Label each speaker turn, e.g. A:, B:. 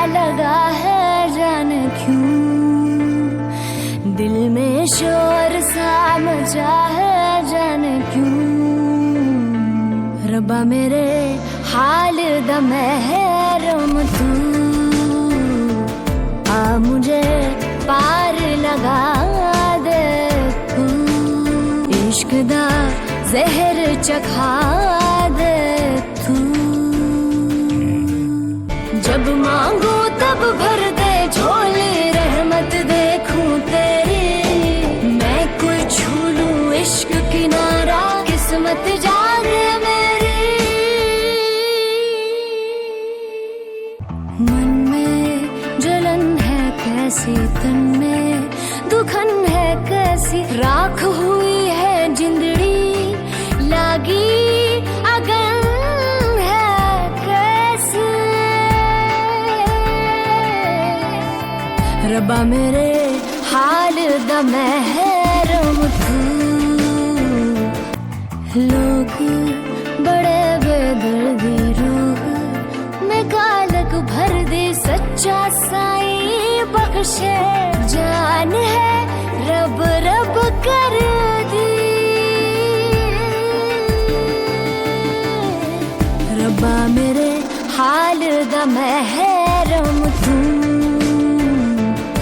A: लगा है जाने क्यों, दिल में शोर सा मचा है जाने क्यों। रब्बा मेरे हाल दा महरम तू, आ मुझे पार लगा दे तू, इश्क दा जहर चखा दे तू। जब मांगू तब भर दे झोली, रहमत देखूं तेरी, मैं कोई छू लूं इश्क किनारा, किस्मत जागे मेरी। मन में जलन है कैसी, तन में दुखन है कैसी, राख हुई है जिंदड़ी, लागी अगन है कैसी। रब्बा मेरे हाल दा महरम तू, लोग बड़े बेदर्दी रूह में कालक भर दे, सच्चा साई बख्शे जान है रब रब कर दी। रब्बा मेरे हाल दा महरम